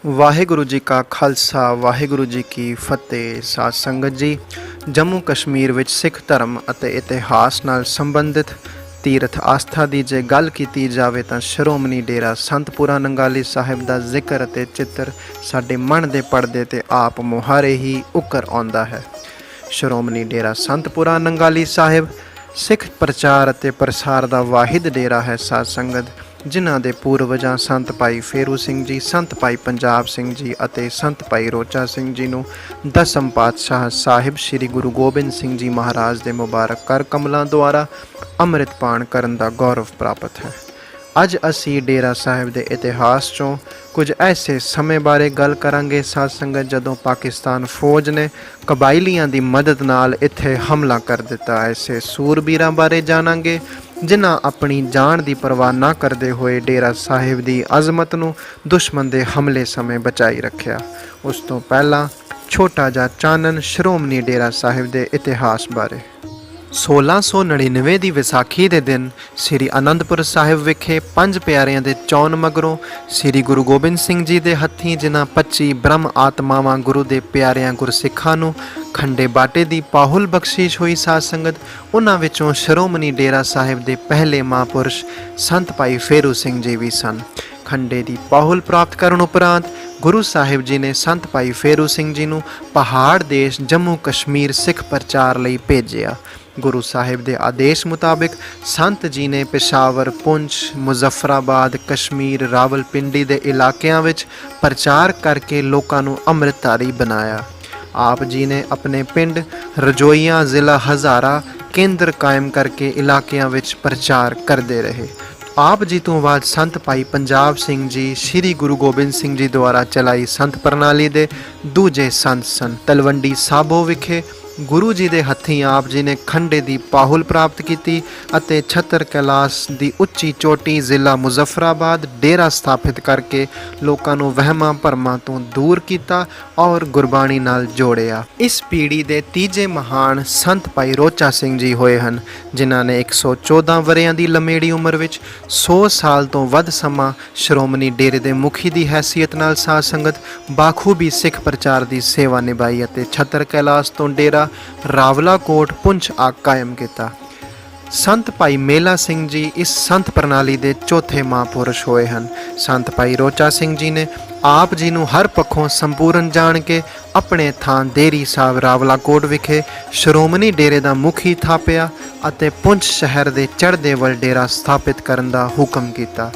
ਵਾਹਿਗੁਰੂ ਜੀ ਕਾ ਖਾਲਸਾ ਵਾਹਿਗੁਰੂ ਜੀ ਕੀ ਫਤਿਹ। ਸਾਧ ਸੰਗਤ ਜੀ, ਜੰਮੂ ਕਸ਼ਮੀਰ ਵਿੱਚ ਸਿੱਖ ਧਰਮ ਅਤੇ ਇਤਿਹਾਸ ਨਾਲ ਸੰਬੰਧਿਤ ਤੀਰਥ ਆਸਥਾ ਦੀ ਜੇ ਗੱਲ ਕੀਤੀ ਜਾਵੇ ਤਾਂ ਸ਼੍ਰੋਮਣੀ ਡੇਰਾ ਸੰਤਪੁਰਾ ਨੰਗਾਲੀ ਸਾਹਿਬ ਦਾ ਜ਼ਿਕਰ ਅਤੇ ਚਿੱਤਰ ਸਾਡੇ ਮਨ ਦੇ ਪਰਦੇ ਤੇ ਆਪ ਮੁਹਾਰੇ ਹੀ ਉੱਕਰ ਆਉਂਦਾ ਹੈ। ਸ਼੍ਰੋਮਣੀ ਡੇਰਾ ਸੰਤਪੁਰਾ ਨੰਗਾਲੀ ਸਾਹਿਬ ਸਿੱਖ ਪ੍ਰਚਾਰ ਅਤੇ ਪ੍ਰਸਾਰ ਦਾ ਵਾਹਿਦ ਡੇਰਾ ਹੈ। ਸਾਧ ਸੰਗਤ, ਜਿਨ੍ਹਾਂ ਦੇ ਪੂਰਵਜਾਂ ਸੰਤ ਭਾਈ ਫੇਰੂ ਸਿੰਘ ਜੀ, ਸੰਤ ਭਾਈ ਪੰਜਾਬ ਸਿੰਘ ਜੀ ਅਤੇ ਸੰਤ ਭਾਈ ਰੋਚਾ ਸਿੰਘ ਜੀ ਨੂੰ ਦਸਮ ਪਾਤਸ਼ਾਹ ਸਾਹਿਬ ਸ੍ਰੀ ਗੁਰੂ ਗੋਬਿੰਦ ਸਿੰਘ ਜੀ ਮਹਾਰਾਜ ਦੇ ਮੁਬਾਰਕ ਕਰ ਕਮਲਾਂ ਦੁਆਰਾ ਅੰਮ੍ਰਿਤ ਪਾਨ ਕਰਨ ਦਾ ਗੌਰਵ ਪ੍ਰਾਪਤ ਹੈ। ਅੱਜ ਅਸੀਂ ਡੇਰਾ ਸਾਹਿਬ ਦੇ ਇਤਿਹਾਸ 'ਚੋਂ ਕੁਝ ਐਸੇ ਸਮੇਂ ਬਾਰੇ ਗੱਲ ਕਰਾਂਗੇ ਸਾਧ ਸੰਗਤ, ਜਦੋਂ ਪਾਕਿਸਤਾਨ ਫੌਜ ਨੇ ਕਬਾਇਲੀਆਂ ਦੀ ਮਦਦ ਨਾਲ ਇੱਥੇ ਹਮਲਾ ਕਰ ਦਿੱਤਾ। ਐਸੇ ਸੂਰਬੀਰਾਂ ਬਾਰੇ ਜਾਣਾਂਗੇ ਜਿਨ੍ਹਾਂ ਆਪਣੀ ਜਾਨ ਦੀ ਪਰਵਾਹ ਨਾ ਕਰਦੇ ਹੋਏ ਡੇਰਾ ਸਾਹਿਬ ਦੀ ਅਜ਼ਮਤ ਨੂੰ ਦੁਸ਼ਮਣ ਦੇ ਹਮਲੇ ਸਮੇਂ ਬਚਾਈ ਰੱਖਿਆ। ਉਸ ਤੋਂ ਪਹਿਲਾਂ ਛੋਟਾ ਜਿਹਾ ਚਾਨਣ ਸ਼੍ਰੋਮਣੀ ਡੇਰਾ ਸਾਹਿਬ ਦੇ ਇਤਿਹਾਸ ਬਾਰੇ। 1699 ਦੀ ਵਿਸਾਖੀ ਦੇ ਦਿਨ ਸ੍ਰੀ ਅਨੰਦਪੁਰ ਸਾਹਿਬ ਵਿਖੇ ਪੰਜ ਪਿਆਰਿਆਂ ਦੇ ਚੌਣ ਮਗਰੋਂ ਸ੍ਰੀ ਗੁਰੂ ਗੋਬਿੰਦ ਸਿੰਘ ਜੀ ਦੇ ਹੱਥੀਂ ਜਿਨ੍ਹਾਂ 25 ਬ੍ਰਹਮ ਆਤਮਾਵਾਂ ਗੁਰੂ ਦੇ ਪਿਆਰਿਆਂ ਗੁਰਸਿੱਖਾਂ ਨੂੰ ਖੰਡੇ ਬਾਟੇ ਦੀ ਪਾਹੁਲ ਬਖਸ਼ਿਸ਼ ਹੋਈ। ਸਾਧ ਸੰਗਤ, ਉਹਨਾਂ ਵਿੱਚੋਂ ਸ਼੍ਰੋਮਣੀ ਡੇਰਾ ਸਾਹਿਬ ਦੇ ਪਹਿਲੇ ਮਹਾਂਪੁਰਸ਼ ਸੰਤ ਭਾਈ ਫੇਰੂ ਸਿੰਘ ਜੀ ਵੀ ਸਨ। ਖੰਡੇ ਦੀ ਪਾਹੁਲ ਪ੍ਰਾਪਤ ਕਰਨ ਉਪਰੰਤ ਗੁਰੂ ਸਾਹਿਬ ਜੀ ਨੇ ਸੰਤ ਭਾਈ ਫੇਰੂ ਸਿੰਘ ਜੀ ਨੂੰ ਪਹਾੜ ਦੇਸ਼ ਜੰਮੂ ਕਸ਼ਮੀਰ ਸਿੱਖ ਪ੍ਰਚਾਰ ਲਈ ਭੇਜਿਆ। ਗੁਰੂ ਸਾਹਿਬ ਦੇ ਆਦੇਸ਼ ਮੁਤਾਬਿਕ ਸੰਤ ਜੀ ਨੇ ਪੇਸ਼ਾਵਰ, ਪੁੰਛ, ਮੁਜ਼ੱਫਰਾਬਾਦ, ਕਸ਼ਮੀਰ, ਰਾਵਲਪਿੰਡੀ ਦੇ ਇਲਾਕਿਆਂ ਵਿੱਚ ਪ੍ਰਚਾਰ ਕਰਕੇ ਲੋਕਾਂ ਨੂੰ ਅੰਮ੍ਰਿਤਧਾਰੀ ਬਣਾਇਆ। ਆਪ ਜੀ ਨੇ ਆਪਣੇ ਪਿੰਡ ਰਜੋਈਆਂ, ਜ਼ਿਲ੍ਹਾ ਹਜ਼ਾਰਾ ਕੇਂਦਰ ਕਾਇਮ ਕਰਕੇ ਇਲਾਕਿਆਂ ਵਿੱਚ ਪ੍ਰਚਾਰ ਕਰਦੇ ਰਹੇ। ਆਪ ਜੀ ਤੋਂ ਬਾਅਦ ਸੰਤ ਭਾਈ ਪੰਜਾਬ ਸਿੰਘ ਜੀ ਸ੍ਰੀ ਗੁਰੂ ਗੋਬਿੰਦ ਸਿੰਘ ਜੀ ਦੁਆਰਾ ਚਲਾਈ ਸੰਤ ਪ੍ਰਣਾਲੀ ਦੇ ਦੂਜੇ ਸੰਤ ਸਨ। ਤਲਵੰਡੀ ਸਾਬੋ ਵਿਖੇ ਗੁਰੂ ਜੀ ਦੇ ਹੱਥੀਂ ਆਪ ਜੀ ਨੇ ਖੰਡੇ ਦੀ ਪਾਹੁਲ ਪ੍ਰਾਪਤ ਕੀਤੀ ਅਤੇ ਛਤਰ ਕੈਲਾਸ਼ ਦੀ ਉੱਚੀ ਚੋਟੀ ਜ਼ਿਲ੍ਹਾ ਮੁਜ਼ੱਫਰਾਬਾਦ ਡੇਰਾ ਸਥਾਪਿਤ ਕਰਕੇ ਲੋਕਾਂ ਨੂੰ ਵਹਿਮਾਂ ਭਰਮਾਂ ਤੋਂ ਦੂਰ ਕੀਤਾ ਔਰ ਗੁਰਬਾਣੀ ਨਾਲ ਜੋੜਿਆ। ਇਸ ਪੀੜ੍ਹੀ ਦੇ ਤੀਜੇ ਮਹਾਨ ਸੰਤ ਭਾਈ ਰੋਚਾ ਸਿੰਘ ਜੀ ਹੋਏ ਹਨ, ਜਿਨ੍ਹਾਂ ਨੇ 114 ਵਰ੍ਹਿਆਂ ਦੀ ਲੰਮੇੜੀ ਉਮਰ ਵਿੱਚ 100 ਸਾਲ ਤੋਂ ਵੱਧ ਸਮਾਂ ਸ਼੍ਰੋਮਣੀ ਡੇਰੇ ਦੇ ਮੁਖੀ ਦੀ ਹੈਸੀਅਤ ਨਾਲ ਸਾਧ ਸੰਗਤ ਬਾਖੂਬੀ ਸਿੱਖ ਪ੍ਰਚਾਰ ਦੀ ਸੇਵਾ ਨਿਭਾਈ ਅਤੇ ਛਤਰ ਕੈਲਾਸ਼ ਤੋਂ ਡੇਰਾ ਰਾਵਲਾਕੋਟ ਪੁੰਛ ਆ ਕਾਇਮ ਕੀਤਾ। ਸੰਤ ਭਾਈ ਮੇਲਾ ਸਿੰਘ ਜੀ ਇਸ ਸੰਤ ਪ੍ਰਣਾਲੀ ਦੇ ਚੌਥੇ ਮਹਾਂਪੁਰਸ਼ ਹੋਏ ਹਨ। ਸੰਤ ਭਾਈ ਰੋਚਾ ਸਿੰਘ ਜੀ ਨੇ ਆਪ ਜੀ ਨੂੰ ਹਰ ਪੱਖੋਂ ਸੰਪੂਰਨ ਜਾਣ ਕੇ ਆਪਣੇ ਥਾਂ ਦੇਰੀ ਸਾਹਿਬ ਰਾਵਲਾਕੋਟ ਵਿਖੇ ਸ਼੍ਰੋਮਣੀ ਡੇਰੇ ਦਾ ਮੁਖੀ ਥਾਪਿਆ ਅਤੇ ਪੁੰਛ ਸ਼ਹਿਰ ਦੇ ਚੜ੍ਹਦੇ ਵੱਲ ਡੇਰਾ ਸਥਾਪਿਤ ਕਰਨ ਦਾ ਹੁਕਮ ਕੀਤਾ।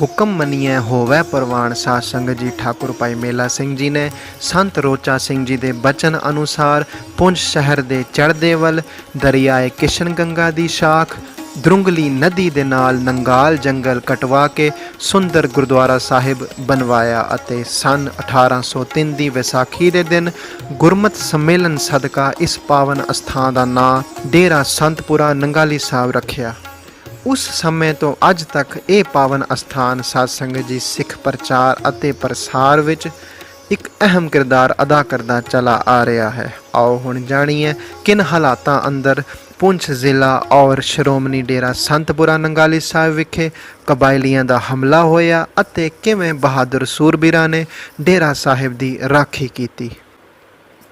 ਹੁਕਮ ਮੰਨੀਏ ਹੋਵੇ ਪ੍ਰਵਾਨ। ਸਾਧ ਸੰਗਤ ਜੀ, ਠਾਕੁਰ ਭਾਈ ਮੇਲਾ ਸਿੰਘ ਜੀ ਨੇ ਸੰਤ ਰੋਚਾ ਸਿੰਘ ਜੀ ਦੇ ਬਚਨ ਅਨੁਸਾਰ ਪੁੰਛ ਸ਼ਹਿਰ ਦੇ ਚੜ੍ਹਦੇ ਵੱਲ ਦਰਿਆਏ ਕਿਸ਼ਨ ਗੰਗਾ ਦੀ ਸ਼ਾਖ ਦਰੁੰਗਲੀ ਨਦੀ ਦੇ ਨਾਲ ਨੰਗਾਲ ਜੰਗਲ ਕਟਵਾ ਕੇ ਸੁੰਦਰ ਗੁਰਦੁਆਰਾ ਸਾਹਿਬ ਬਣਵਾਇਆ ਅਤੇ ਸੰਨ 1803 ਦੀ ਵਿਸਾਖੀ ਦੇ ਦਿਨ ਗੁਰਮਤਿ ਸੰਮੇਲਨ ਸਦਕਾ ਇਸ ਪਾਵਨ ਅਸਥਾਨ ਦਾ ਨਾਂ ਡੇਰਾ ਸੰਤਪੁਰਾ ਨੰਗਾਲੀ ਸਾਹਿਬ ਰੱਖਿਆ। ਉਸ ਸਮੇਂ ਤੋਂ ਅੱਜ ਤੱਕ ਇਹ ਪਾਵਨ ਅਸਥਾਨ ਸਾਧ ਸੰਗਤ ਜੀ ਸਿੱਖ ਪ੍ਰਚਾਰ ਅਤੇ ਪ੍ਰਸਾਰ ਵਿੱਚ ਇੱਕ ਅਹਿਮ ਕਿਰਦਾਰ ਅਦਾ ਕਰਦਾ ਚਲਾ ਆ ਰਿਹਾ ਹੈ। ਆਓ ਹੁਣ ਜਾਣੀਏ ਕਿਨ ਹਾਲਾਤਾਂ ਅੰਦਰ ਪੁੰਛ ਜ਼ਿਲ੍ਹਾ ਔਰ ਸ਼੍ਰੋਮਣੀ ਡੇਰਾ ਸੰਤਪੁਰਾ ਨੰਗਾਲੀ ਸਾਹਿਬ ਵਿਖੇ ਕਬਾਇਲੀਆਂ ਦਾ ਹਮਲਾ ਹੋਇਆ ਅਤੇ ਕਿਵੇਂ ਬਹਾਦਰ ਸੂਰਬੀਰਾਂ ਨੇ ਡੇਰਾ ਸਾਹਿਬ ਦੀ ਰਾਖੀ ਕੀਤੀ।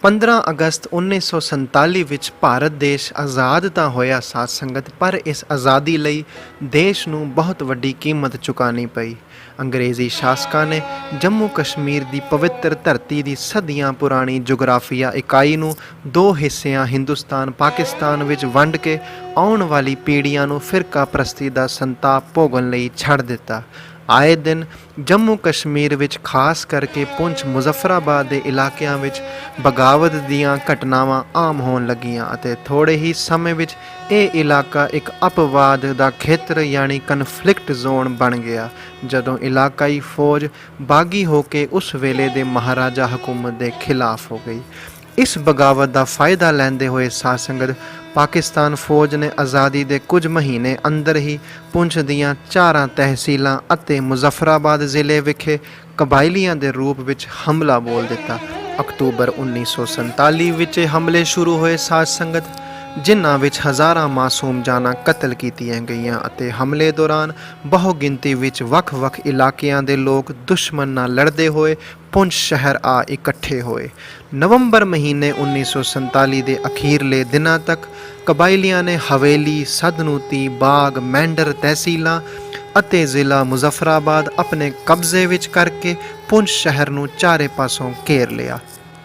15 ਅਗਸਤ 1947 ਵਿੱਚ ਭਾਰਤ ਦੇਸ਼ ਆਜ਼ਾਦ ਤਾਂ ਹੋਇਆ ਸਾਧ ਸੰਗਤ, ਪਰ ਇਸ ਆਜ਼ਾਦੀ ਲਈ ਦੇਸ਼ ਨੂੰ ਬਹੁਤ ਵੱਡੀ ਕੀਮਤ ਚੁਕਾਉਣੀ ਪਈ। ਅੰਗਰੇਜ਼ੀ ਸ਼ਾਸਕਾਂ ਨੇ ਜੰਮੂ ਕਸ਼ਮੀਰ ਦੀ ਪਵਿੱਤਰ ਧਰਤੀ ਦੀ ਸਦੀਆਂ ਪੁਰਾਣੀ ਜੁਗਰਾਫੀਆ ਇਕਾਈ ਨੂੰ ਦੋ ਹਿੱਸਿਆਂ ਹਿੰਦੁਸਤਾਨ ਪਾਕਿਸਤਾਨ ਵਿੱਚ ਵੰਡ ਕੇ ਆਉਣ ਵਾਲੀ ਪੀੜ੍ਹੀਆਂ ਨੂੰ ਫਿਰਕਾ ਪ੍ਰਸਤੀ ਦਾ ਸੰਤਾਪ ਭੋਗਣ ਲਈ ਛੱਡ ਦਿੱਤਾ। ਆਏ ਦਿਨ ਜੰਮੂ ਕਸ਼ਮੀਰ ਵਿੱਚ ਖਾਸ ਕਰਕੇ ਪੁੰਛ ਮੁਜ਼ੱਫਰਾਬਾਦ ਦੇ ਇਲਾਕਿਆਂ ਵਿੱਚ ਬਗਾਵਤ ਦੀਆਂ ਘਟਨਾਵਾਂ ਆਮ ਹੋਣ ਲੱਗੀਆਂ ਅਤੇ ਥੋੜ੍ਹੇ ਹੀ ਸਮੇਂ ਵਿੱਚ ਇਹ ਇਲਾਕਾ ਇੱਕ ਅਪਵਾਦ ਦਾ ਖੇਤਰ ਯਾਨੀ ਕਨਫਲਿਕਟ ਜ਼ੋਨ ਬਣ ਗਿਆ, ਜਦੋਂ ਇਲਾਕਾਈ ਫੌਜ ਬਾਗੀ ਹੋ ਕੇ ਉਸ ਵੇਲੇ ਦੇ ਮਹਾਰਾਜਾ ਹਕੂਮਤ ਦੇ ਖਿਲਾਫ ਹੋ ਗਈ। ਇਸ ਬਗਾਵਤ ਦਾ ਫਾਇਦਾ ਲੈਂਦੇ ਹੋਏ ਸਾਧ ਸੰਗਤ ਪਾਕਿਸਤਾਨ ਫੌਜ ਨੇ ਆਜ਼ਾਦੀ ਦੇ ਕੁਝ ਮਹੀਨੇ ਅੰਦਰ ਹੀ ਪੁੰਛ ਦੀਆਂ 4 ਤਹਿਸੀਲਾਂ ਅਤੇ ਮੁਜ਼ੱਫਰਾਬਾਦ ਜ਼ਿਲ੍ਹੇ ਵਿਖੇ ਕਬਾਇਲੀਆਂ ਦੇ ਰੂਪ ਵਿੱਚ ਹਮਲਾ ਬੋਲ ਦਿੱਤਾ। ਅਕਤੂਬਰ 1947 ਵਿੱਚ ਹਮਲੇ ਸ਼ੁਰੂ ਹੋਏ ਸਾਧ ਸੰਗਤ। ਜਿਨ੍ਹਾਂ ਵਿੱਚ ਹਜ਼ਾਰਾਂ ਮਾਸੂਮ ਜਾਨਾਂ ਕਤਲ ਕੀਤੀਆਂ ਗਈਆਂ ਅਤੇ ਹਮਲੇ ਦੌਰਾਨ ਬਹੁ ਗਿਣਤੀ ਵਿੱਚ ਵੱਖ-ਵੱਖ ਇਲਾਕਿਆਂ ਦੇ ਲੋਕ ਦੁਸ਼ਮਣ ਨਾਲ ਲੜਦੇ ਹੋਏ ਪੁੰਛ ਸ਼ਹਿਰ ਆ ਇਕੱਠੇ ਹੋਏ। ਨਵੰਬਰ ਮਹੀਨੇ 1947 ਦੇ ਅਖੀਰਲੇ ਦਿਨਾਂ ਤੱਕ ਕਬਾਇਲੀਆਂ ਨੇ ਹਵੇਲੀ, ਸਦਨੂਤੀ, ਬਾਗ, ਮੈਂਡਰ ਤਹਿਸੀਲਾਂ ਅਤੇ ਜ਼ਿਲ੍ਹਾ ਮੁਜ਼ੱਫਰਾਬਾਦ ਆਪਣੇ ਕਬਜ਼ੇ ਵਿੱਚ ਕਰਕੇ ਪੁੰਛ ਸ਼ਹਿਰ ਨੂੰ ਚਾਰੇ ਪਾਸੋਂ ਘੇਰ ਲਿਆ।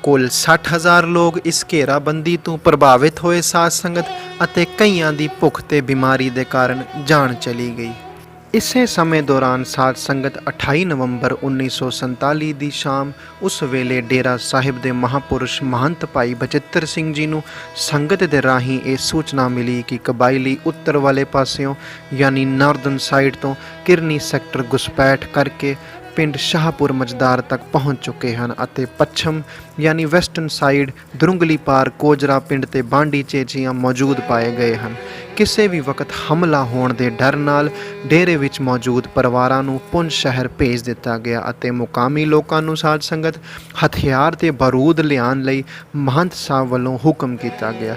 ਕੁੱਲ 60,000 ਲੋਕ ਇਸ ਘੇਰਾਬੰਦੀ ਤੋਂ ਪ੍ਰਭਾਵਿਤ ਹੋਏ ਸਾਧ ਸੰਗਤ ਅਤੇ ਕਈਆਂ ਦੀ ਭੁੱਖ ਤੇ ਬਿਮਾਰੀ ਦੇ ਕਾਰਨ ਜਾਨ ਚਲੀ ਗਈ। ਇਸੇ ਸਮੇਂ ਦੌਰਾਨ ਸਾਧ ਸੰਗਤ 28 ਨਵੰਬਰ 1947 ਦੀ ਸ਼ਾਮ ਉਸ ਵੇਲੇ ਡੇਰਾ ਸਾਹਿਬ ਦੇ ਮਹਾਪੁਰਸ਼ ਮਹੰਤ ਭਾਈ ਬਚਿੱਤਰ ਸਿੰਘ ਜੀ ਨੂੰ ਸੰਗਤ ਦੇ ਰਾਹੀਂ ਇਹ ਸੂਚਨਾ ਮਿਲੀ ਕਿ ਕਬਾਇਲੀ ਉੱਤਰ ਵਾਲੇ ਪਾਸਿਓਂ ਯਾਨੀ ਨਾਰਦਰਨ ਸਾਈਡ ਤੋਂ ਕਿਰਨੀ ਸੈਕਟਰ ਘੁਸਪੈਠ ਕਰਕੇ ਪਿੰਡ ਸ਼ਾਹਪੁਰ ਮਜਦਾਰ ਤੱਕ ਪਹੁੰਚ ਚੁੱਕੇ ਹਨ ਅਤੇ ਪੱਛਮ ਯਾਨੀ ਵੈਸਟਰਨ ਸਾਈਡ ਦਰੁੰਗਲੀ ਪਾਰ ਕੋਜਰਾ ਪਿੰਡ ਤੇ ਬਾਂਡੀ ਚੇਚੀਆਂ ਮੌਜੂਦ ਪਾਏ ਗਏ ਹਨ। ਕਿਸੇ ਵੀ ਵਕਤ ਹਮਲਾ ਹੋਣ ਦੇ ਡਰ ਨਾਲ ਡੇਰੇ ਵਿੱਚ ਮੌਜੂਦ ਪਰਿਵਾਰਾਂ ਨੂੰ ਪੁੰਛ ਸ਼ਹਿਰ ਭੇਜ ਦਿੱਤਾ ਗਿਆ ਅਤੇ ਮੁਕਾਮੀ ਲੋਕਾਂ ਨੂੰ ਸਾਧ ਸੰਗਤ ਹਥਿਆਰ ਤੇ ਬਾਰੂਦ ਲਿਆਉਣ ਲਈ ਮਹੰਤ ਸਾਹਿਬ ਵੱਲੋਂ ਹੁਕਮ ਕੀਤਾ ਗਿਆ।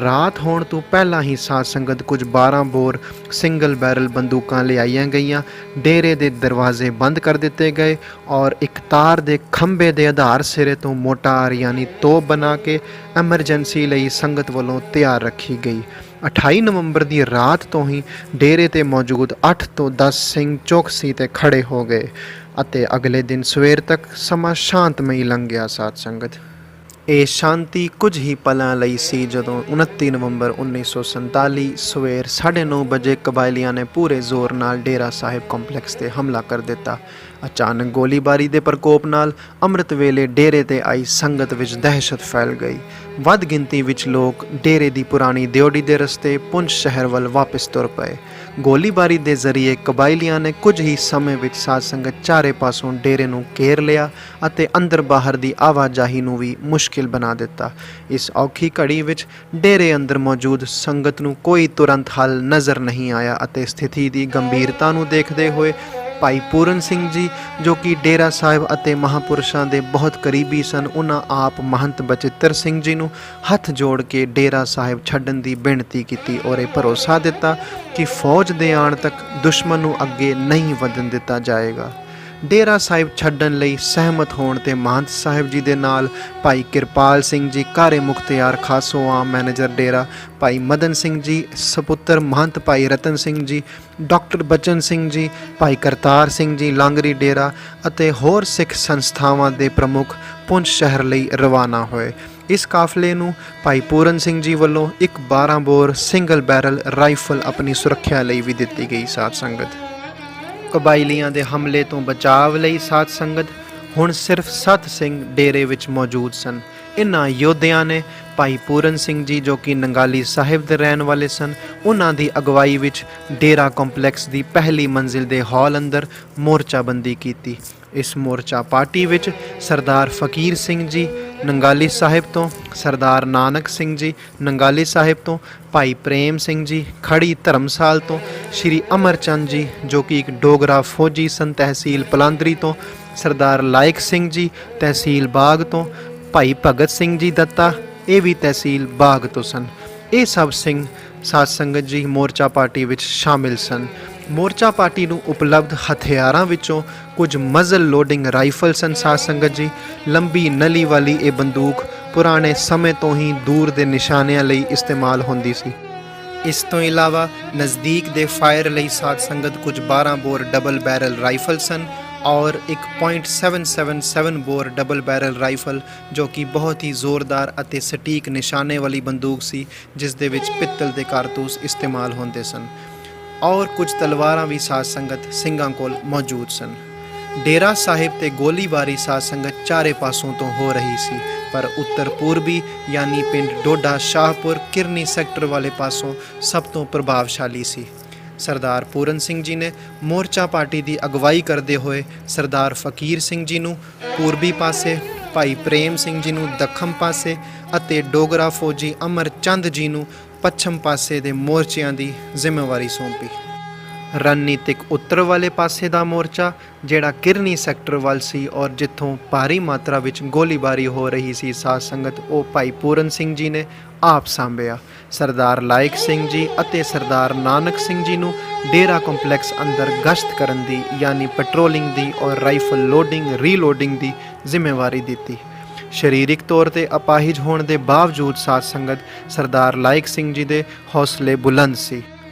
ਰਾਤ ਹੋਣ ਤੋਂ ਪਹਿਲਾਂ ਹੀ ਸਾਧ ਸੰਗਤ ਕੁਝ 12 ਬੋਰ ਸਿੰਗਲ ਬੈਰਲ ਬੰਦੂਕਾਂ ਲਿਆਈਆਂ ਗਈਆਂ। ਡੇਰੇ ਦੇ ਦਰਵਾਜ਼ੇ ਬੰਦ ਕਰ ਦਿੱਤੇ ਗਏ ਔਰ ਇੱਕ ਤਾਰ ਦੇ ਖੰਭੇ ਦੇ ਆਧਾਰ ਸਿਰੇ ਤੋਂ ਮੋਟਾਰ ਯਾਨੀ ਤੋਪ ਬਣਾ ਕੇ ਐਮਰਜੈਂਸੀ ਲਈ ਸੰਗਤ ਵੱਲੋਂ ਤਿਆਰ ਰੱਖੀ ਗਈ। 28 ਨਵੰਬਰ ਦੀ ਰਾਤ ਤੋਂ ਹੀ ਡੇਰੇ ਤੇ ਮੌਜੂਦ 8 ਤੋਂ 10 ਸਿੰਘ ਚੌਕਸੀ ਤੇ ਖੜੇ ਹੋ ਗਏ ਅਤੇ ਅਗਲੇ ਦਿਨ ਸਵੇਰ ਤੱਕ ਸਮਾਂ ਸ਼ਾਂਤਮਈ ਲੰਘ ਗਿਆ। ਸਾਧ ਸੰਗਤ ਇਹ ਸ਼ਾਂਤੀ ਕੁਝ ਹੀ ਪਲਾਂ ਲਈ ਸੀ ਜਦੋਂ 29 ਨਵੰਬਰ 1947 ਸਵੇਰ 9:30 ਵਜੇ ਕਬਾਇਲੀਆਂ ਨੇ ਪੂਰੇ ਜ਼ੋਰ ਨਾਲ ਡੇਰਾ ਸਾਹਿਬ ਕੰਪਲੈਕਸ ਤੇ ਹਮਲਾ ਕਰ ਦਿੱਤਾ। ਅਚਾਨਕ ਗੋਲੀਬਾਰੀ ਦੇ ਪ੍ਰਕੋਪ ਨਾਲ ਅੰਮ੍ਰਿਤ ਵੇਲੇ ਡੇਰੇ ਤੇ ਆਈ ਸੰਗਤ ਵਿੱਚ ਦਹਿਸ਼ਤ ਫੈਲ ਗਈ। ਵੱਧ ਗਿਣਤੀ ਵਿੱਚ ਲੋਕ ਡੇਰੇ ਦੀ ਪੁਰਾਣੀ ਦਿਓੜੀ ਦੇ ਰਸਤੇ ਪੁੰਛ ਸ਼ਹਿਰ ਵੱਲ ਵਾਪਸ ਤੁਰ ਪਏ। ਗੋਲੀਬਾਰੀ ਦੇ ਜ਼ਰੀਏ ਕਬਾਇਲੀਆਂ ਨੇ ਕੁਝ ਹੀ ਸਮੇਂ ਵਿੱਚ ਸਾਧ ਸੰਗਤ ਚਾਰੇ ਪਾਸੋਂ ਡੇਰੇ ਨੂੰ ਘੇਰ ਲਿਆ ਅਤੇ ਅੰਦਰ ਬਾਹਰ ਦੀ ਆਵਾਜਾਈ ਨੂੰ ਵੀ ਮੁਸ਼ਕਿਲ ਬਣਾ ਦਿੱਤਾ। ਇਸ ਔਖੀ ਘੜੀ ਵਿੱਚ ਡੇਰੇ ਅੰਦਰ ਮੌਜੂਦ ਸੰਗਤ ਨੂੰ ਕੋਈ ਤੁਰੰਤ ਹੱਲ ਨਜ਼ਰ ਨਹੀਂ ਆਇਆ ਅਤੇ ਸਥਿਤੀ ਦੀ ਗੰਭੀਰਤਾ ਨੂੰ ਦੇਖਦੇ ਹੋਏ ਭਾਈ ਪੂਰਨ ਸਿੰਘ ਜੀ ਜੋ ਕਿ ਡੇਰਾ ਸਾਹਿਬ ਅਤੇ ਮਹਾਪੁਰਸ਼ਾਂ ਦੇ ਬਹੁਤ ਕਰੀਬੀ ਸਨ, ਉਹਨਾਂ ਆਪ ਮਹੰਤ ਬਚਿੱਤਰ ਸਿੰਘ ਜੀ ਨੂੰ ਹੱਥ ਜੋੜ ਕੇ ਡੇਰਾ ਸਾਹਿਬ ਛੱਡਣ ਦੀ ਬੇਨਤੀ ਕੀਤੀ ਔਰ ਇਹ ਭਰੋਸਾ ਦਿੱਤਾ ਕਿ ਫੌਜ ਦੇ ਆਉਣ ਤੱਕ ਦੁਸ਼ਮਣ ਨੂੰ ਅੱਗੇ ਨਹੀਂ ਵਧਣ ਦਿੱਤਾ ਜਾਏਗਾ। ਡੇਰਾ ਸਾਹਿਬ ਛੱਡਣ ਲਈ ਸਹਿਮਤ ਹੋਣ ਤੇ ਮਹੰਤ ਸਾਹਿਬ ਜੀ ਦੇ ਨਾਲ ਭਾਈ ਕਿਰਪਾਲ ਸਿੰਘ ਜੀ ਕਾਰੇ ਮੁਖਤਿਆਰ ਖਾਸੋ ਆਮ ਮੈਨੇਜਰ ਡੇਰਾ, ਭਾਈ ਮਦਨ ਸਿੰਘ ਜੀ ਸਪੁੱਤਰ ਮਹੰਤ ਭਾਈ ਰਤਨ ਸਿੰਘ ਜੀ, ਡਾਕਟਰ ਬਚਨ ਸਿੰਘ ਜੀ, ਭਾਈ ਕਰਤਾਰ ਸਿੰਘ ਜੀ ਲਾਂਗਰੀ ਡੇਰਾ ਅਤੇ ਹੋਰ ਸਿੱਖ ਸੰਸਥਾਵਾਂ ਦੇ ਪ੍ਰਮੁੱਖ ਪੁੰਛ ਸ਼ਹਿਰ ਲਈ ਰਵਾਨਾ ਹੋਏ। ਇਸ ਕਾਫਲੇ ਨੂੰ ਭਾਈ ਪੂਰਨ ਸਿੰਘ ਜੀ ਵੱਲੋਂ ਇੱਕ 12 ਬੋਰ ਸਿੰਗਲ ਬੈਰਲ ਰਾਈਫਲ ਆਪਣੀ ਸੁਰੱਖਿਆ ਲਈ ਵੀ ਦਿੱਤੀ ਗਈ। ਸਾਧ ਸੰਗਤ ਕਬਾਇਲੀਆਂ ਦੇ ਹਮਲੇ ਤੋਂ ਬਚਾਵ ਲਈ ਸਾਧ ਸੰਗਤ ਹੁਣ ਸਿਰਫ 7 ਸਿੰਘ ਡੇਰੇ ਵਿੱਚ ਮੌਜੂਦ ਸਨ। ਇਨ੍ਹਾਂ ਯੋਧਿਆਂ ਨੇ ਭਾਈ ਪੂਰਨ ਸਿੰਘ ਜੀ ਜੋ ਕਿ ਨੰਗਾਲੀ ਸਾਹਿਬ ਦੇ ਰਹਿਣ ਵਾਲੇ ਸਨ, ਉਹਨਾਂ ਦੀ ਅਗਵਾਈ ਵਿੱਚ ਡੇਰਾ ਕੰਪਲੈਕਸ ਦੀ ਪਹਿਲੀ ਮੰਜ਼ਿਲ ਦੇ ਹਾਲ ਅੰਦਰ ਮੋਰਚਾਬੰਦੀ ਕੀਤੀ। ਇਸ ਮੋਰਚਾ ਪਾਰਟੀ ਵਿੱਚ ਸਰਦਾਰ ਫਕੀਰ ਸਿੰਘ ਜੀ ਨੰਗਾਲੀ ਸਾਹਿਬ ਤੋਂ, ਸਰਦਾਰ ਨਾਨਕ ਸਿੰਘ ਜੀ ਨੰਗਾਲੀ ਸਾਹਿਬ ਤੋਂ, ਭਾਈ ਪ੍ਰੇਮ ਸਿੰਘ ਜੀ ਖੜੀ ਧਰਮਸਾਲ ਤੋਂ, ਸ਼੍ਰੀ ਅਮਰਚੰਦ ਜੀ ਜੋ ਕਿ ਇੱਕ ਡੋਗਰਾ ਫੌਜੀ ਸਨ ਤਹਿਸੀਲ ਪਲਾਂਦਰੀ ਤੋਂ, ਸਰਦਾਰ ਲਾਇਕ ਸਿੰਘ ਜੀ ਤਹਿਸੀਲ ਬਾਗ ਤੋਂ, ਭਾਈ ਭਗਤ ਸਿੰਘ ਜੀ ਦੱਤਾ ਇਹ ਵੀ ਤਹਿਸੀਲ ਬਾਗ ਤੋਂ ਸਨ। ਇਹ ਸਭ ਸਿੰਘ ਸਾਧ ਸੰਗਤ ਜੀ ਮੋਰਚਾ ਪਾਰਟੀ ਵਿੱਚ ਸ਼ਾਮਿਲ ਸਨ। ਮੋਰਚਾ ਪਾਰਟੀ ਨੂੰ ਉਪਲਬਧ ਹਥਿਆਰਾਂ ਵਿੱਚੋਂ ਕੁਝ ਮਜ਼ਲ ਲੋਡਿੰਗ ਰਾਈਫਲ ਸਨ। ਸਾਧ ਸੰਗਤ ਜੀ ਲੰਬੀ ਨਲੀ ਵਾਲੀ ਇਹ ਬੰਦੂਕ ਪੁਰਾਣੇ ਸਮੇਂ ਤੋਂ ਹੀ ਦੂਰ ਦੇ ਨਿਸ਼ਾਨਿਆਂ ਲਈ ਇਸਤੇਮਾਲ ਹੁੰਦੀ ਸੀ। ਇਸ ਤੋਂ ਇਲਾਵਾ ਨਜ਼ਦੀਕ ਦੇ ਫਾਇਰ ਲਈ ਸਾਧ ਸੰਗਤ ਕੁਝ 12 ਬੋਰ ਡਬਲ ਬੈਰਲ ਰਾਈਫਲ ਸਨ ਔਰ ਇੱਕ .777 ਬੋਰ ਡਬਲ ਬੈਰਲ ਰਾਈਫਲ ਜੋ ਕਿ ਬਹੁਤ ਹੀ ਜ਼ੋਰਦਾਰ ਅਤੇ ਸਟੀਕ ਨਿਸ਼ਾਨੇ ਵਾਲੀ ਬੰਦੂਕ ਸੀ, ਜਿਸ ਦੇ ਵਿੱਚ ਪਿੱਤਲ ਦੇ ਕਾਰਤੂਸ ਇਸਤੇਮਾਲ ਹੁੰਦੇ ਸਨ ਔਰ ਕੁਝ ਤਲਵਾਰਾਂ ਵੀ ਸਾਧ ਸੰਗਤ ਸਿੰਘਾਂ ਕੋਲ ਮੌਜੂਦ ਸਨ। ਡੇਰਾ ਸਾਹਿਬ ਤੇ ਗੋਲੀਬਾਰੀ ਸਾਧ ਸੰਗਤ ਚਾਰੇ ਪਾਸੋਂ ਤੋਂ ਹੋ ਰਹੀ ਸੀ, ਪਰ ਉੱਤਰ ਪੂਰਬੀ ਯਾਨੀ ਪਿੰਡ ਡੋਡਾ ਸ਼ਾਹਪੁਰ ਕਿਰਨੀ ਸੈਕਟਰ ਵਾਲੇ ਪਾਸੋਂ ਸਭ ਤੋਂ ਪ੍ਰਭਾਵਸ਼ਾਲੀ ਸੀ। ਸਰਦਾਰ ਪੂਰਨ ਸਿੰਘ ਜੀ ਨੇ ਮੋਰਚਾ ਪਾਰਟੀ ਦੀ ਅਗਵਾਈ ਕਰਦੇ ਹੋਏ ਸਰਦਾਰ ਫਕੀਰ ਸਿੰਘ ਜੀ ਨੂੰ ਪੂਰਬੀ ਪਾਸੇ, ਭਾਈ ਪ੍ਰੇਮ ਸਿੰਘ ਜੀ ਨੂੰ ਦੱਖਣ ਪਾਸੇ ਅਤੇ ਡੋਗਰਾ ਫੌਜੀ ਅਮਰਚੰਦ ਜੀ ਨੂੰ ਪੱਛਮ ਪਾਸੇ ਦੇ ਮੋਰਚਿਆਂ ਦੀ ਜ਼ਿੰਮੇਵਾਰੀ ਸੌਂਪੀ। ਰਣਨੀਤਿਕ ਉੱਤਰ ਵਾਲੇ ਪਾਸੇ ਦਾ ਮੋਰਚਾ ਜਿਹੜਾ ਕਿਰਨੀ ਸੈਕਟਰ ਵੱਲ ਸੀ ਔਰ ਜਿੱਥੋਂ ਭਾਰੀ ਮਾਤਰਾ ਵਿੱਚ ਗੋਲੀਬਾਰੀ ਹੋ ਰਹੀ ਸੀ ਸਾਧ ਸੰਗਤ, ਉਹ ਭਾਈ ਪੂਰਨ ਸਿੰਘ ਜੀ ਨੇ ਆਪ ਸਾਂਭਿਆ। ਸਰਦਾਰ ਲਾਇਕ ਸਿੰਘ ਜੀ ਅਤੇ ਸਰਦਾਰ ਨਾਨਕ ਸਿੰਘ ਜੀ ਨੂੰ ਡੇਰਾ ਕੰਪਲੈਕਸ ਅੰਦਰ ਗਸ਼ਤ ਕਰਨ ਦੀ ਯਾਨੀ ਪੈਟਰੋਲਿੰਗ ਦੀ ਔਰ ਰਾਈਫਲ ਲੋਡਿੰਗ ਰੀਲੋਡਿੰਗ ਦੀ ਜ਼ਿੰਮੇਵਾਰੀ ਦਿੱਤੀ। ਸਰੀਰਕ ਤੌਰ ਤੇ ਅਪਾਹਿਜ ਹੋਣ ਦੇ ਬਾਵਜੂਦ ਸਾਧ ਸੰਗਤ ਸਰਦਾਰ ਲਾਇਕ ਸਿੰਘ ਜੀ ਦੇ ਹੌਸਲੇ ਬੁਲੰਦ ਸੀ।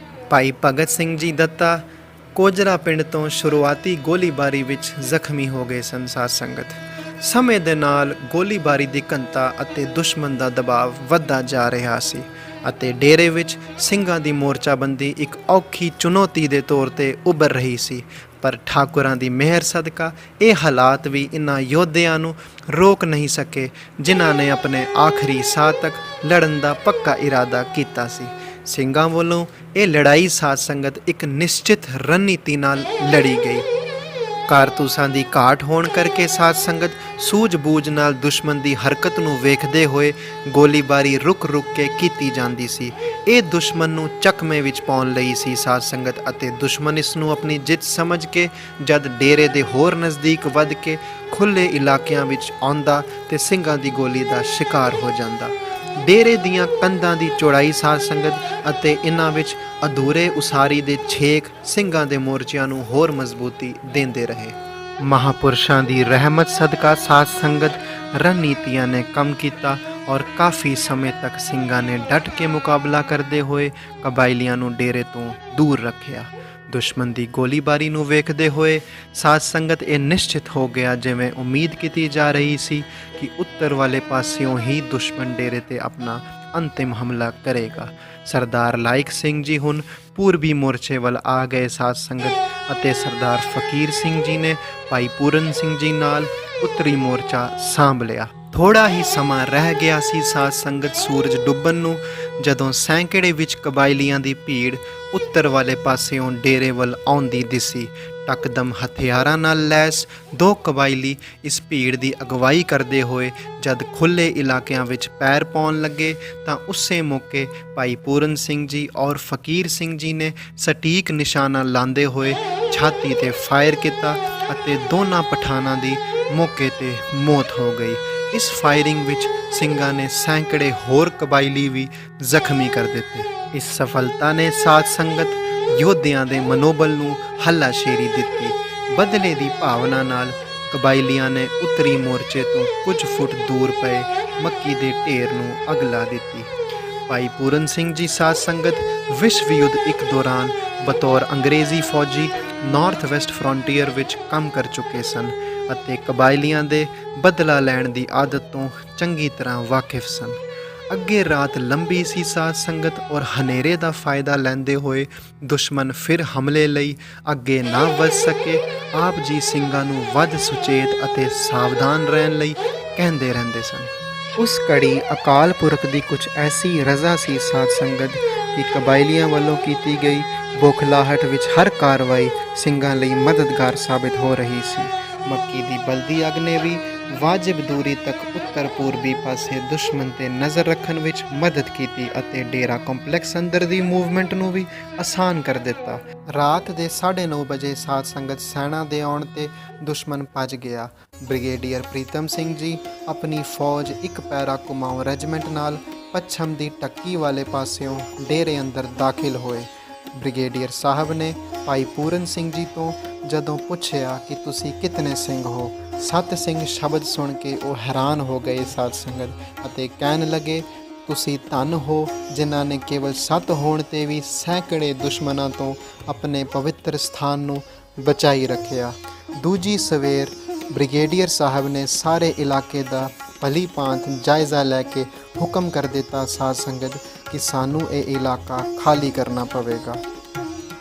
ਭਾਈ ਭਗਤ ਸਿੰਘ ਜੀ ਦੱਤਾ ਕੋਜਰਾ ਪਿੰਡ ਤੋਂ ਸ਼ੁਰੂਆਤੀ ਗੋਲੀਬਾਰੀ ਵਿੱਚ ਜ਼ਖਮੀ ਹੋ ਗਏ ਸਨ। ਸਾਧ ਸੰਗਤ ਸਮੇਂ ਦੇ ਨਾਲ ਗੋਲੀਬਾਰੀ ਦੀ ਘਣਤਾ ਅਤੇ ਦੁਸ਼ਮਣ ਦਾ ਦਬਾਅ ਵੱਧਦਾ ਜਾ ਰਿਹਾ ਸੀ ਅਤੇ ਡੇਰੇ ਵਿੱਚ ਸਿੰਘਾਂ ਦੀ ਮੋਰਚਾਬੰਦੀ ਇੱਕ ਔਖੀ ਚੁਣੌਤੀ ਦੇ ਤੌਰ ਤੇ ਉੱਭਰ ਰਹੀ ਸੀ। ਪਰ ਠਾਕੁਰਾਂ ਦੀ ਮਿਹਰ ਸਦਕਾ ਇਹ ਹਾਲਾਤ ਵੀ ਇਨ੍ਹਾਂ ਯੋਧਿਆਂ ਨੂੰ ਰੋਕ ਨਹੀਂ ਸਕੇ ਜਿਨ੍ਹਾਂ ਨੇ ਆਪਣੇ ਆਖਰੀ ਸਾਹ ਤੱਕ ਲੜਨ ਦਾ ਪੱਕਾ ਇਰਾਦਾ ਕੀਤਾ ਸੀ। ਸਿੰਘਾਂ ਵੱਲੋਂ ਇਹ ਲੜਾਈ ਸਾਧ ਸੰਗਤ ਇੱਕ ਨਿਸ਼ਚਿਤ ਰਣਨੀਤੀ ਨਾਲ ਲੜੀ ਗਈ। ਕਾਰਤੂਸਾਂ ਦੀ ਘਾਟ ਹੋਣ ਕਰਕੇ ਸਾਧ ਸੰਗਤ ਸੂਝ-ਬੂਝ ਨਾਲ ਦੁਸ਼ਮਣ ਦੀ ਹਰਕਤ ਨੂੰ ਵੇਖਦੇ ਹੋਏ ਗੋਲੀਬਾਰੀ ਰੁਕ ਕੇ ਕੀਤੀ ਜਾਂਦੀ ਸੀ। ਇਹ ਦੁਸ਼ਮਣ ਨੂੰ ਚਕਮੇ ਵਿੱਚ ਪਾਉਣ ਲਈ ਸੀ ਸਾਧ ਸੰਗਤ, ਅਤੇ ਦੁਸ਼ਮਣ ਇਸ ਨੂੰ ਆਪਣੀ ਜਿੱਤ ਸਮਝ ਕੇ ਜਦ ਡੇਰੇ ਦੇ ਹੋਰ ਨਜ਼ਦੀਕ ਵੱਧ ਕੇ ਖੁੱਲ੍ਹੇ ਇਲਾਕਿਆਂ ਵਿੱਚ ਆਉਂਦਾ ਤੇ ਸਿੰਘਾਂ ਦੀ ਗੋਲੀ ਦਾ ਸ਼ਿਕਾਰ ਹੋ ਜਾਂਦਾ। ਡੇਰੇ ਦੀਆਂ ਕੰਧਾਂ ਦੀ ਚੌੜਾਈ ਸਾਧ ਸੰਗਤ ਅਤੇ ਇਹਨਾਂ ਵਿੱਚ ਅਧੂਰੇ ਉਸਾਰੀ ਦੇ ਛੇਕ ਸਿੰਘਾਂ ਦੇ ਮੋਰਚਿਆਂ ਨੂੰ ਹੋਰ ਮਜ਼ਬੂਤੀ ਦਿੰਦੇ ਰਹੇ। ਮਹਾਪੁਰਸ਼ਾਂ ਦੀ ਰਹਿਮਤ ਸਦਕਾ ਸਾਧ ਸੰਗਤ ਰਣਨੀਤੀਆਂ ਨੇ ਕੰਮ ਕੀਤਾ ਔਰ ਕਾਫੀ ਸਮੇਂ ਤੱਕ ਸਿੰਘਾਂ ਨੇ ਡਟ ਕੇ ਮੁਕਾਬਲਾ ਕਰਦੇ ਹੋਏ ਕਬਾਇਲੀਆਂ ਨੂੰ ਡੇਰੇ ਤੋਂ ਦੂਰ ਰੱਖਿਆ। ਦੁਸ਼ਮਣ ਦੀ ਗੋਲੀਬਾਰੀ ਨੂੰ ਵੇਖਦੇ ਹੋਏ ਸਾਧ ਸੰਗਤ ਇਹ ਨਿਸ਼ਚਿਤ ਹੋ ਗਿਆ, ਜਿਵੇਂ ਉਮੀਦ ਕੀਤੀ ਜਾ ਰਹੀ ਸੀ, ਕਿ ਉੱਤਰ ਵਾਲੇ ਪਾਸਿਓਂ ਹੀ ਦੁਸ਼ਮਣ ਡੇਰੇ ਤੇ ਆਪਣਾ ਅੰਤਿਮ ਹਮਲਾ ਕਰੇਗਾ। ਸਰਦਾਰ ਲਾਇਕ ਸਿੰਘ ਜੀ ਹੁਣ ਪੂਰਬੀ ਮੋਰਚੇ ਵੱਲ ਆ ਗਏ ਸਾਧ ਸੰਗਤ, ਅਤੇ ਸਰਦਾਰ ਫਕੀਰ ਸਿੰਘ ਜੀ ਨੇ ਭਾਈ ਪੂਰਨ ਸਿੰਘ ਜੀ ਨਾਲ ਉੱਤਰੀ ਮੋਰਚਾ ਸਾਂਭ ਲਿਆ। ਥੋੜਾ ਹੀ ਸਮਾਂ ਰਹਿ ਗਿਆ ਸੀ ਸਾਧ ਸੰਗਤ ਸੂਰਜ ਡੁੱਬਣ ਨੂੰ, ਜਦੋਂ ਸੈਂਕੜੇ ਵਿੱਚ ਕਬਾਇਲੀਆਂ ਦੀ ਭੀੜ ਉੱਤਰ ਵਾਲੇ ਪਾਸਿਓਂ ਡੇਰੇ ਵੱਲ ਆਉਂਦੀ ਦਿਸੀ। ਟਕਦਮ ਹਥਿਆਰਾਂ ਨਾਲ ਲੈਸ ਦੋ ਕਬਾਇਲੀ ਇਸ ਭੀੜ ਦੀ ਅਗਵਾਈ ਕਰਦੇ ਹੋਏ ਜਦ ਖੁੱਲ੍ਹੇ ਇਲਾਕਿਆਂ ਵਿੱਚ ਪੈਰ ਪਾਉਣ ਲੱਗੇ ਤਾਂ ਉਸੇ ਮੌਕੇ ਭਾਈ ਪੂਰਨ ਸਿੰਘ ਜੀ ਔਰ ਫਕੀਰ ਸਿੰਘ ਜੀ ਨੇ ਸਟੀਕ ਨਿਸ਼ਾਨਾ ਲਾਉਂਦੇ ਹੋਏ ਛਾਤੀ ਤੇ ਫਾਇਰ ਕੀਤਾ ਅਤੇ ਦੋਨਾਂ ਪਠਾਨਾਂ ਦੀ ਮੌਕੇ ਤੇ ਮੌਤ ਹੋ ਗਈ। ਇਸ ਫਾਇਰਿੰਗ ਵਿੱਚ ਸਿੰਘਾਂ ਨੇ ਸੈਂਕੜੇ ਹੋਰ ਕਬਾਇਲੀ ਵੀ ਜ਼ਖਮੀ ਕਰ ਦਿੱਤੇ। ਇਸ ਸਫਲਤਾ ਨੇ ਸਾਧ ਸੰਗਤ ਯੋਧਿਆਂ ਦੇ ਮਨੋਬਲ ਨੂੰ ਹੱਲਾਸ਼ੇਰੀ ਦਿੱਤੀ। ਬਦਲੇ ਦੀ ਭਾਵਨਾ ਨਾਲ ਕਬਾਇਲੀਆਂ ਨੇ ਉੱਤਰੀ ਮੋਰਚੇ ਤੋਂ ਕੁਝ ਫੁੱਟ ਦੂਰ ਪਏ ਮੱਕੀ ਦੇ ਢੇਰ ਨੂੰ ਅੱਗ ਲਾ ਦਿੱਤੀ। ਭਾਈ ਪੂਰਨ ਸਿੰਘ ਜੀ ਸਾਧ ਸੰਗਤ ਵਿਸ਼ਵ ਯੁੱਧ ਇੱਕ ਦੌਰਾਨ ਬਤੌਰ ਅੰਗਰੇਜ਼ੀ ਫੌਜੀ ਨਾਰਥ ਵੈਸਟ ਫਰੰਟੀਅਰ ਵਿੱਚ ਕੰਮ ਕਰ ਚੁੱਕੇ ਸਨ ਅਤੇ ਕਬਾਇਲੀਆਂ ਦੇ ਬਦਲਾ ਲੈਣ ਦੀ ਆਦਤ ਤੋਂ ਚੰਗੀ ਤਰ੍ਹਾਂ ਵਾਕਿਫ ਸਨ। ਅੱਗੇ ਰਾਤ ਲੰਬੀ ਸੀ ਸਾਧ ਸੰਗਤ, ਔਰ ਹਨੇਰੇ ਦਾ ਫਾਇਦਾ ਲੈਂਦੇ ਹੋਏ ਦੁਸ਼ਮਣ ਫਿਰ ਹਮਲੇ ਲਈ ਅੱਗੇ ਨਾ ਵੱਧ ਸਕੇ। ਆਪ ਜੀ ਸਿੰਘਾਂ ਨੂੰ ਵੱਧ ਸੁਚੇਤ ਅਤੇ ਸਾਵਧਾਨ ਰਹਿਣ ਲਈ ਕਹਿੰਦੇ ਰਹਿੰਦੇ ਸਨ। ਉਸ ਘੜੀ ਅਕਾਲ ਪੁਰਖ ਦੀ ਕੁਝ ਐਸੀ ਰਜ਼ਾ ਸੀ ਸਾਧ ਸੰਗਤ ਕਿ ਕਬਾਇਲੀਆਂ ਵੱਲੋਂ ਕੀਤੀ ਗਈ ਬੋਖਲਾਹਟ ਵਿੱਚ ਹਰ ਕਾਰਵਾਈ ਸਿੰਘਾਂ ਲਈ ਮਦਦਗਾਰ ਸਾਬਿਤ ਹੋ ਰਹੀ ਸੀ। ਮੱਕੀ ਦੀ ਬਲਦੀ ਅੱਗ ਨੇ ਵੀ ਵਾਜਿਬ ਦੂਰੀ ਤੱਕ ਉੱਤਰ ਪੂਰਬੀ ਪਾਸੇ ਦੁਸ਼ਮਣ ਤੇ ਨਜ਼ਰ ਰੱਖਣ ਵਿੱਚ ਮਦਦ ਕੀਤੀ ਅਤੇ ਡੇਰਾ ਕੰਪਲੈਕਸ ਅੰਦਰ ਦੀ ਮੂਵਮੈਂਟ ਨੂੰ ਵੀ ਆਸਾਨ ਕਰ ਦਿੱਤਾ। ਰਾਤ ਦੇ 9:30 ਵਜੇ ਸਾਧ ਸੰਗਤ ਸੈਨਾ ਦੇ ਆਉਣ ਤੇ ਦੁਸ਼ਮਣ ਭੱਜ ਗਿਆ। ਬ੍ਰਿਗੇਡੀਅਰ ਪ੍ਰੀਤਮ ਸਿੰਘ ਜੀ ਆਪਣੀ ਫੌਜ ਇੱਕ ਪੈਰਾ ਕੁਮਾਊਂ ਰੈਜੀਮੈਂਟ ਨਾਲ ਪੱਛਮ ਦੀ ਟੱਕੀ ਵਾਲੇ ਪਾਸਿਓਂ ਡੇਰੇ ਅੰਦਰ ਦਾਖਲ ਹੋਏ। ਬ੍ਰਿਗੇਡੀਅਰ ਸਾਹਿਬ ਨੇ ਭਾਈ ਪੂਰਨ ਸਿੰਘ ਜੀ ਤੋਂ ਜਦੋਂ ਪੁੱਛਿਆ ਕਿ ਤੁਸੀਂ ਕਿਤਨੇ ਸਿੰਘ ਹੋ, 7 ਸਿੰਘ ਸ਼ਬਦ ਸੁਣ ਕੇ ਉਹ ਹੈਰਾਨ ਹੋ ਗਏ ਸਾਧ ਸੰਗਤ ਅਤੇ ਕਹਿਣ ਲੱਗੇ, ਤੁਸੀਂ ਧੰਨ ਹੋ ਜਿਨ੍ਹਾਂ ਨੇ ਕੇਵਲ 7 ਹੋਣ ਤੇ ਵੀ ਸੈਂਕੜੇ ਦੁਸ਼ਮਣਾਂ ਤੋਂ ਆਪਣੇ ਪਵਿੱਤਰ ਸਥਾਨ ਨੂੰ ਬਚਾਈ ਰੱਖਿਆ। ਦੂਜੀ ਸਵੇਰ ਬ੍ਰਿਗੇਡੀਅਰ ਸਾਹਿਬ ਨੇ ਸਾਰੇ ਇਲਾਕੇ ਦਾ ਭਲੀ ਭਾਂਤ ਜਾਇਜ਼ਾ ਲੈ ਕੇ ਹੁਕਮ ਕਰ ਦਿੱਤਾ ਸਾਧ ਸੰਗਤ ਕਿ ਸਾਨੂੰ ਇਹ ਇਲਾਕਾ ਖਾਲੀ ਕਰਨਾ ਪਵੇਗਾ।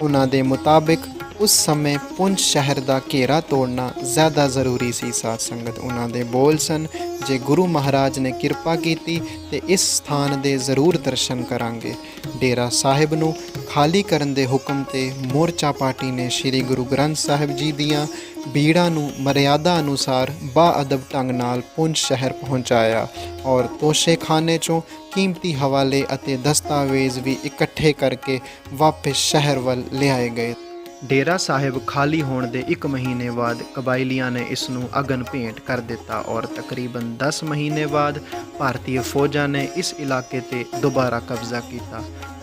ਉਹਨਾਂ ਦੇ ਮੁਤਾਬਿਕ ਉਸ ਸਮੇਂ ਪੁੰਛ ਸ਼ਹਿਰ ਦਾ ਘੇਰਾ ਤੋੜਨਾ ਜ਼ਿਆਦਾ ਜ਼ਰੂਰੀ ਸੀ ਸਾਧ ਸੰਗਤ। ਉਹਨਾਂ ਦੇ ਬੋਲ ਸਨ, ਜੇ ਗੁਰੂ ਮਹਾਰਾਜ ਨੇ ਕਿਰਪਾ ਕੀਤੀ ਤੇ ਇਸ ਸਥਾਨ ਦੇ ਜ਼ਰੂਰ ਦਰਸ਼ਨ ਕਰਾਂਗੇ। ਡੇਰਾ ਸਾਹਿਬ ਨੂੰ ਖਾਲੀ ਕਰਨ ਦੇ ਹੁਕਮ ਤੇ ਮੋਰਚਾ ਪਾਰਟੀ ਨੇ ਸ੍ਰੀ ਗੁਰੂ ਗ੍ਰੰਥ ਸਾਹਿਬ ਜੀ ਦੀਆਂ ਬੀੜਾਂ ਨੂੰ ਮਰਿਆਦਾ ਅਨੁਸਾਰ ਬਾਅਦਬ ਢੰਗ ਨਾਲ ਪੁੰਛ ਸ਼ਹਿਰ ਪਹੁੰਚਾਇਆ ਔਰ ਤੋਸ਼ੇਖਾਨੇ 'ਚੋਂ ਕੀਮਤੀ ਹਵਾਲੇ ਅਤੇ ਦਸਤਾਵੇਜ਼ ਵੀ ਇਕੱਠੇ ਕਰਕੇ ਵਾਪਸ ਸ਼ਹਿਰ ਵੱਲ ਲਿਆਏ ਗਏ। ਡੇਰਾ ਸਾਹਿਬ ਖਾਲੀ ਹੋਣ ਦੇ 1 ਮਹੀਨੇ ਬਾਅਦ ਕਬਾਇਲੀਆਂ ਨੇ ਇਸ ਨੂੰ ਅਗਨ ਭੇਂਟ ਕਰ ਦਿੱਤਾ ਔਰ ਤਕਰੀਬਨ 10 ਮਹੀਨੇ ਬਾਅਦ ਭਾਰਤੀ ਫੌਜਾਂ ਨੇ ਇਸ ਇਲਾਕੇ ਤੇ ਦੁਬਾਰਾ ਕਬਜ਼ਾ ਕੀਤਾ।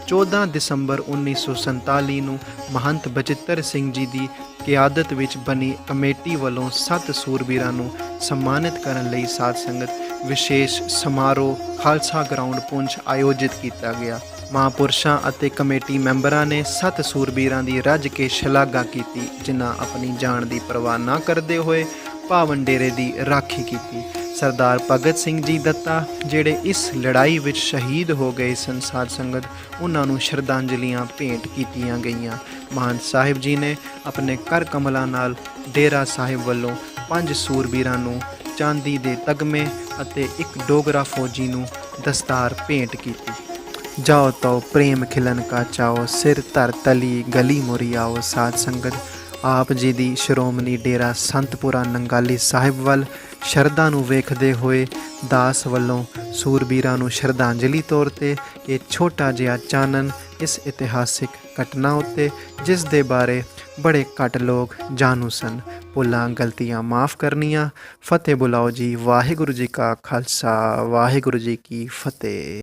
14 ਦਸੰਬਰ 1947 ਨੂੰ ਮਹੰਤ ਬਚਿੱਤਰ ਸਿੰਘ ਜੀ ਦੀ ਕਿਆਦਤ ਵਿੱਚ ਬਣੀ ਕਮੇਟੀ ਵੱਲੋਂ 7 ਸੂਰਬੀਰਾਂ ਨੂੰ ਸਨਮਾਨਿਤ ਕਰਨ ਲਈ ਸਾਧ ਸੰਗਤ ਵਿਸ਼ੇਸ਼ ਸਮਾਰੋਹ ਖਾਲਸਾ ਗਰਾਊਂਡ ਪੁੰਛ ਆਯੋਜਿਤ ਕੀਤਾ ਗਿਆ। ਮਹਾਂਪੁਰਸ਼ਾਂ ਅਤੇ ਕਮੇਟੀ ਮੈਂਬਰਾਂ ਨੇ 7 ਸੂਰਬੀਰਾਂ ਦੀ ਰੱਜ ਕੇ ਸ਼ਲਾਘਾ ਕੀਤੀ, ਜਿਨ੍ਹਾਂ ਆਪਣੀ ਜਾਨ ਦੀ ਪਰਵਾਹ ਨਾ ਕਰਦੇ ਹੋਏ ਪਾਵਨ ਡੇਰੇ ਦੀ ਰਾਖੀ ਕੀਤੀ। ਸਰਦਾਰ ਭਗਤ ਸਿੰਘ ਜੀ ਦੱਤਾ ਜਿਹੜੇ ਇਸ ਲੜਾਈ ਵਿੱਚ ਸ਼ਹੀਦ ਹੋ ਗਏ ਸਨ, ਸਾਧ ਸੰਗਤ ਉਹਨਾਂ ਨੂੰ ਸ਼ਰਧਾਂਜਲੀਆਂ ਭੇਂਟ ਕੀਤੀਆਂ ਗਈਆਂ। ਮਹੰਤ ਸਾਹਿਬ ਜੀ ਨੇ ਆਪਣੇ ਕਰ ਕਮਲਾਂ ਨਾਲ ਡੇਰਾ ਸਾਹਿਬ ਵੱਲੋਂ 5 ਸੂਰਬੀਰਾਂ ਨੂੰ ਚਾਂਦੀ ਦੇ ਤਗਮੇ ਅਤੇ 1 ਡੋਗਰਾ ਫੌਜੀ ਨੂੰ ਦਸਤਾਰ ਭੇਂਟ ਕੀਤੀ। ਜਾਓ ਤੋ ਪ੍ਰੇਮ ਖਿਲਨ ਕਾ ਚਾਓ, ਸਿਰ ਧਰ ਤਲੀ ਗਲੀ ਮੁਰੀਆਓ। ਸਾਧ ਸੰਗਤ ਆਪ ਜੀ ਦੀ ਸ਼੍ਰੋਮਣੀ ਡੇਰਾ ਸੰਤਪੁਰਾ ਨੰਗਾਲੀ ਸਾਹਿਬ ਵੱਲ ਸ਼ਰਧਾ ਨੂੰ ਵੇਖਦੇ ਹੋਏ ਦਾਸ ਵੱਲੋਂ ਸੂਰਬੀਰਾਂ ਨੂੰ ਸ਼ਰਧਾਂਜਲੀ ਤੌਰ 'ਤੇ ਇਹ ਛੋਟਾ ਜਿਹਾ ਚਾਨਣ ਇਸ ਇਤਿਹਾਸਿਕ ਘਟਨਾ ਉੱਤੇ, ਜਿਸ ਦੇ ਬਾਰੇ ਬੜੇ ਘੱਟ ਲੋਕ ਜਾਣੂ ਸਨ। ਭੁੱਲਾਂ ਗਲਤੀਆਂ ਮਾफ़ ਕਰਨੀਆਂ। ਫਤਿਹ ਬੁਲਾਓ ਜੀ। ਵਾਹਿਗੁਰੂ ਜੀ ਕਾ ਖਾਲਸਾ, ਵਾਹਿਗੁਰੂ ਜੀ ਕੀ ਫਤਿਹ।